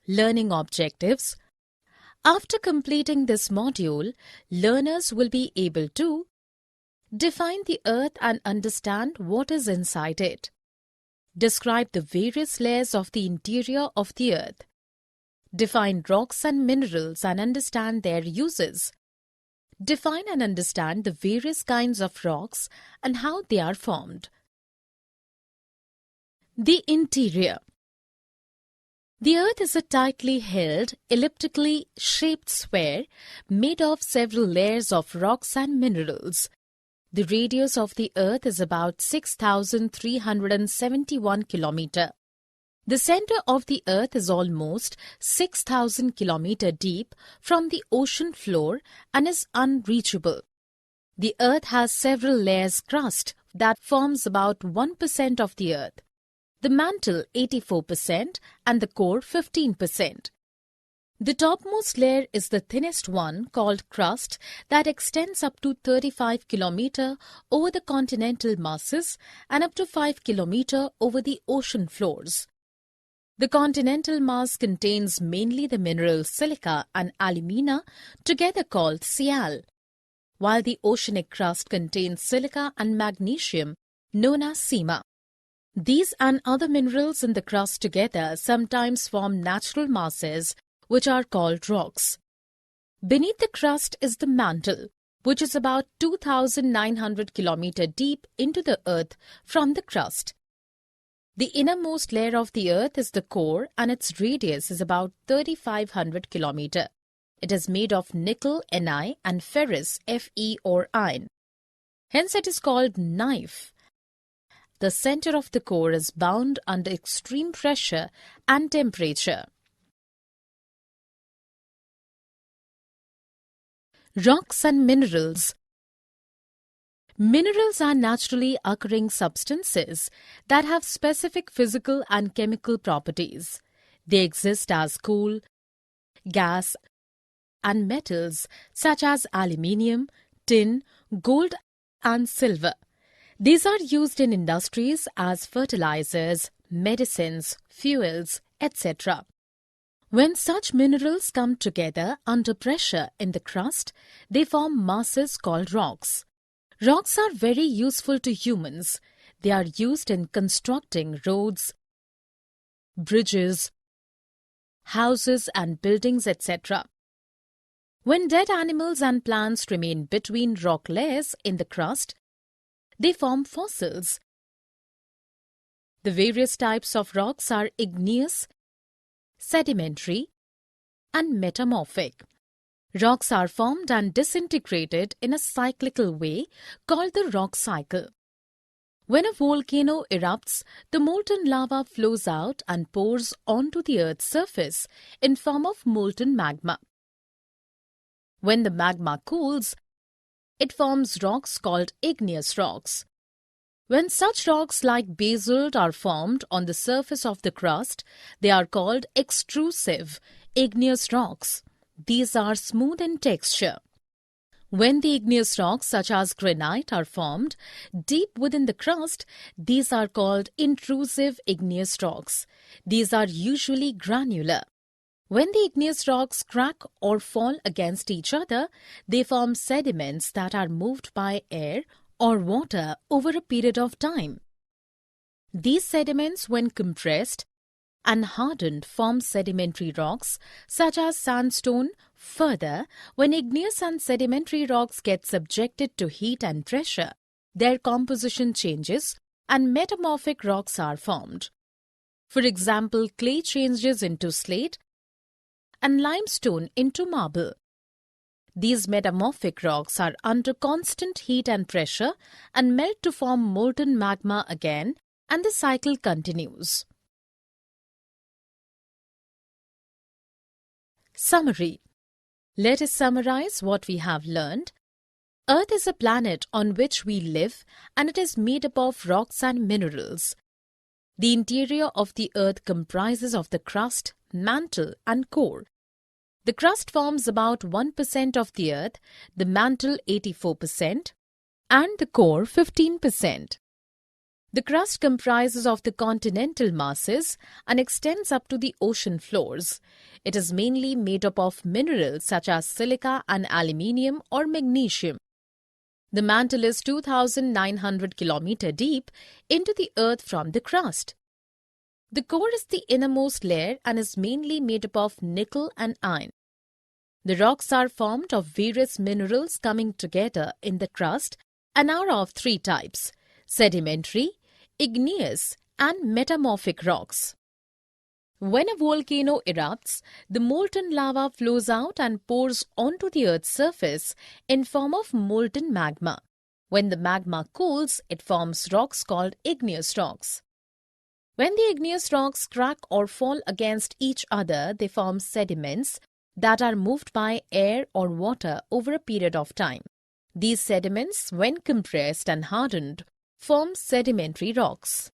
Learning objectives. After completing this module, learners will be able to define the Earth and understand what is inside it. Describe the various layers of the interior of the Earth. Define rocks and minerals and understand their uses. Define and understand the various kinds of rocks and how they are formed. The interior. The Earth is a tightly held, elliptically shaped sphere made of several layers of rocks and minerals. The radius of the Earth is about 6,371 km. The center of the Earth is almost 6,000 km deep from the ocean floor and is unreachable. The Earth has several layers crust that forms about 1% of the Earth. The mantle 84% and the core 15%. The topmost layer is the thinnest one, called crust, that extends up to 35 km over the continental masses and up to 5 km over the ocean floors. The continental mass contains mainly the minerals silica and alumina, together called Sial, while the oceanic crust contains silica and magnesium, known as Sima. These and other minerals in the crust together sometimes form natural masses, which are called rocks. Beneath the crust is the mantle, which is about 2,900 km deep into the Earth from the crust. The innermost layer of the Earth is the core, and its radius is about 3,500 km. It is made of nickel, Ni, and ferrous, Fe or iron. Hence it is called knife. The center of the core is bound under extreme pressure and temperature. Rocks and minerals. Minerals are naturally occurring substances that have specific physical and chemical properties. They exist as coal, gas, and metals such as aluminium, tin, gold, and silver. These are used in industries as fertilizers, medicines, fuels, etc. When such minerals come together under pressure in the crust, they form masses called rocks. Rocks are very useful to humans. They are used in constructing roads, bridges, houses and buildings, etc. When dead animals and plants remain between rock layers in the crust, they form fossils. The various types of rocks are igneous, sedimentary, and metamorphic. Rocks are formed and disintegrated in a cyclical way called the rock cycle. When a volcano erupts, the molten lava flows out and pours onto the Earth's surface in form of molten magma. When the magma cools, it forms rocks called igneous rocks. When such rocks like basalt are formed on the surface of the crust, they are called extrusive igneous rocks. These are smooth in texture. When the igneous rocks such as granite are formed deep within the crust, these are called intrusive igneous rocks. These are usually granular. When the igneous rocks crack or fall against each other, they form sediments that are moved by air or water over a period of time. These sediments, when compressed and hardened, form sedimentary rocks such as sandstone. Further, when igneous and sedimentary rocks get subjected to heat and pressure, their composition changes and metamorphic rocks are formed. For example, clay changes into slate and limestone into marble. These metamorphic rocks are under constant heat and pressure and melt to form molten magma again, and the cycle continues. Summary. Let us summarize what we have learned. Earth is a planet on which we live, and it is made up of rocks and minerals. The interior of the Earth comprises of the crust, mantle, and core. The crust forms about 1% of the Earth, the mantle 84%, and the core 15%. The crust comprises of the continental masses and extends up to the ocean floors. It is mainly made up of minerals such as silica and aluminium or magnesium. The mantle is 2,900 km deep into the earth from the crust. The core is the innermost layer and is mainly made up of nickel and iron. The rocks are formed of various minerals coming together in the crust and are of three types: sedimentary, igneous, and metamorphic rocks. When a volcano erupts, the molten lava flows out and pours onto the Earth's surface in form of molten magma. When the magma cools, it forms rocks called igneous rocks. When the igneous rocks crack or fall against each other, they form sediments that are moved by air or water over a period of time. These sediments, when compressed and hardened, form sedimentary rocks.